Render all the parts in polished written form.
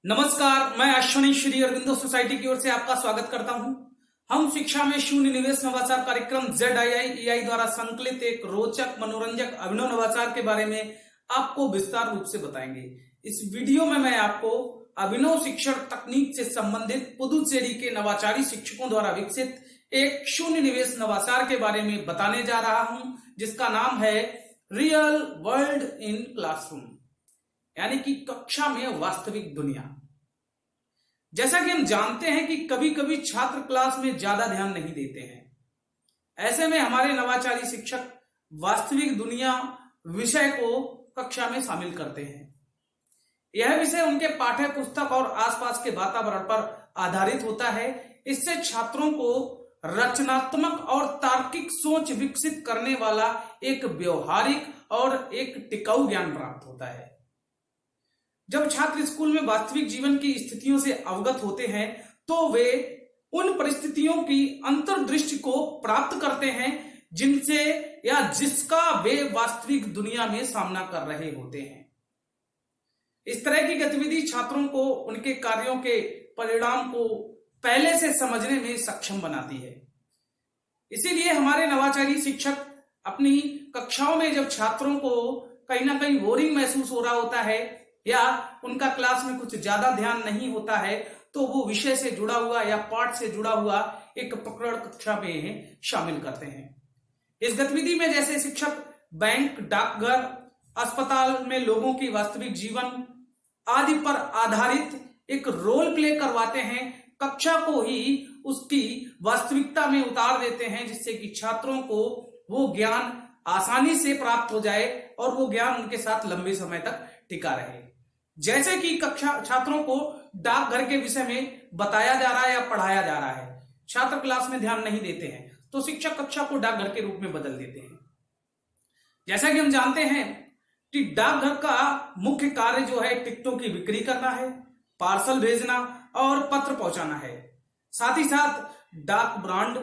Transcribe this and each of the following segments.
नमस्कार, मैं अश्विनी श्री अरविंदो सोसाइटी की ओर से आपका स्वागत करता हूं। हम शिक्षा में शून्य निवेश नवाचार कार्यक्रम ZII द्वारा संकलित एक रोचक, मनोरंजक, अभिनव नवाचार के बारे में आपको विस्तार रूप से बताएंगे। इस वीडियो में मैं आपको अभिनव शिक्षण तकनीक से संबंधित पुदुचेरी के नवाचारी शिक्षकों द्वारा विकसित एक शून्य निवेश नवाचार के बारे में बताने जा रहा हूं, जिसका नाम है रियल वर्ल्ड इन क्लासरूम, यानी कि कक्षा में वास्तविक दुनिया। जैसा कि हम जानते हैं कि कभी कभी छात्र क्लास में ज्यादा ध्यान नहीं देते हैं। ऐसे में हमारे नवाचारी शिक्षक वास्तविक दुनिया विषय को कक्षा में शामिल करते हैं। यह विषय उनके पाठ्य पुस्तक और आसपास के वातावरण पर आधारित होता है। इससे छात्रों को रचनात्मक और तार्किक सोच विकसित करने वाला एक व्यवहारिक और एक टिकाऊ ज्ञान प्राप्त होता है। जब छात्र स्कूल में वास्तविक जीवन की स्थितियों से अवगत होते हैं तो वे उन परिस्थितियों की अंतर्दृष्टि को प्राप्त करते हैं जिनसे या जिसका वे वास्तविक दुनिया में सामना कर रहे होते हैं। इस तरह की गतिविधि छात्रों को उनके कार्यों के परिणाम को पहले से समझने में सक्षम बनाती है। इसीलिए हमारे नवाचारी शिक्षक अपनी कक्षाओं में जब छात्रों को कहीं ना कहीं बोरिंग महसूस हो रहा होता है या उनका क्लास में कुछ ज्यादा ध्यान नहीं होता है, तो वो विषय से जुड़ा हुआ या पाठ से जुड़ा हुआ एक प्रकरण कक्षा में शामिल करते हैं। इस गतिविधि में जैसे शिक्षक बैंक, डाकघर, अस्पताल में लोगों की वास्तविक जीवन आदि पर आधारित एक रोल प्ले करवाते हैं, कक्षा को ही उसकी वास्तविकता में उतार देते हैं, जिससे कि छात्रों को वो ज्ञान आसानी से प्राप्त हो जाए और वो ज्ञान उनके साथ लंबे समय तक टिका रहे। जैसे कि कक्षा छात्रों को डाकघर के विषय में बताया जा रहा है या पढ़ाया जा रहा है, छात्र क्लास में ध्यान नहीं देते हैं तो शिक्षक कक्षा को डाकघर के रूप में बदल देते हैं। जैसा कि हम जानते हैं कि डाकघर का मुख्य कार्य जो है टिकटों की बिक्री करना है, पार्सल भेजना और पत्र पहुंचाना है। साथ ही साथ डाक ब्रांड,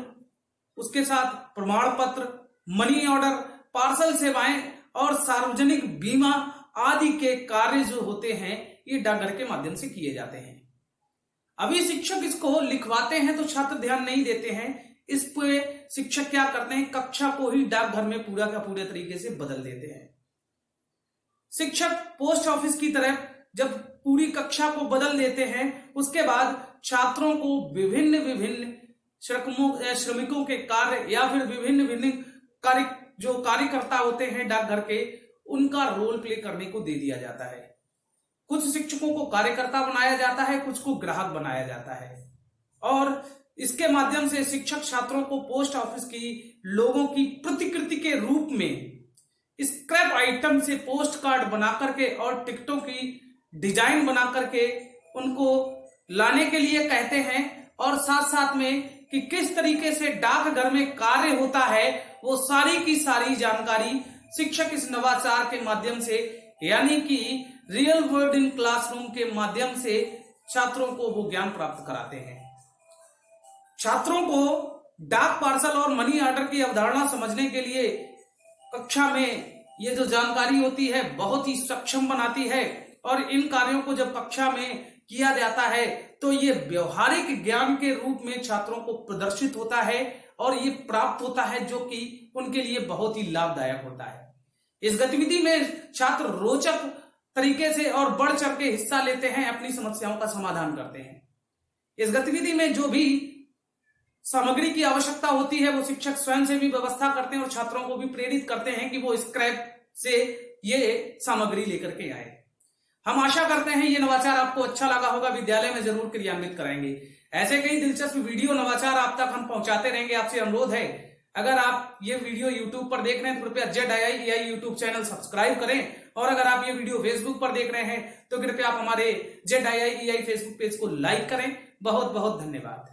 उसके साथ प्रमाण पत्र, मनी ऑर्डर, पार्सल सेवाएं और सार्वजनिक बीमा आदि के कार्य जो होते हैं ये डाकघर के माध्यम से किए जाते हैं। अभी शिक्षक इसको लिखवाते हैं तो छात्र ध्यान नहीं देते हैं। इस पे शिक्षक क्या करते हैं, कक्षा को ही डाकघर में पूरा का पूरे तरीके से बदल देते हैं। शिक्षक पोस्ट ऑफिस की तरह जब पूरी कक्षा को बदल देते हैं, उसके बाद छात्रों को विभिन्न विभिन्न श्रमिकों के कार्य या फिर विभिन्न कार्यकर्ता होते हैं डाकघर के, उनका रोल प्ले करने को दे दिया जाता है। कुछ शिक्षकों को कार्यकर्ता बनाया जाता है, कुछ को ग्राहक बनाया जाता है और इसके माध्यम से शिक्षक छात्रों को पोस्ट ऑफिस की लोगों की प्रतिकृति के रूप में स्क्रैप आइटम से पोस्ट कार्ड बना करके और टिकटों की डिजाइन बना करके उनको लाने के लिए कहते हैं और साथ साथ में कि किस तरीके से डाकघर में कार्य होता है वो सारी की सारी जानकारी शिक्षक इस नवाचार के माध्यम से, यानी कि रियल वर्ल्ड इन क्लासरूम के माध्यम से छात्रों को वो ज्ञान प्राप्त कराते हैं। छात्रों को डाक, पार्सल और मनी ऑर्डर की अवधारणा समझने के लिए कक्षा में ये जो जानकारी होती है बहुत ही सक्षम बनाती है और इन कार्यों को जब कक्षा में किया जाता है तो ये व्यवहारिक ज्ञान के रूप में छात्रों को प्रदर्शित होता है और ये प्राप्त होता है, जो कि उनके लिए बहुत ही लाभदायक होता है। इस गतिविधि में छात्र रोचक तरीके से और बढ़ चढ़ के हिस्सा लेते हैं, अपनी समस्याओं का समाधान करते हैं। इस गतिविधि में जो भी सामग्री की आवश्यकता होती है वो शिक्षक स्वयं से भी व्यवस्था करते हैं और छात्रों को भी प्रेरित करते हैं कि वो स्क्रैप से ये सामग्री लेकर के आए। हम आशा करते हैं ये नवाचार आपको अच्छा लगा होगा, विद्यालय में जरूर क्रियान्वित करेंगे। ऐसे कई दिलचस्प वीडियो नवाचार आप तक हम पहुंचाते रहेंगे। आपसे अनुरोध है, अगर आप ये वीडियो YouTube पर देख रहे हैं तो कृपया ZII YouTube चैनल सब्सक्राइब करें और अगर आप ये वीडियो Facebook पर देख रहे हैं तो कृपया आप हमारे ZII फेसबुक पेज को लाइक करें। बहुत बहुत धन्यवाद।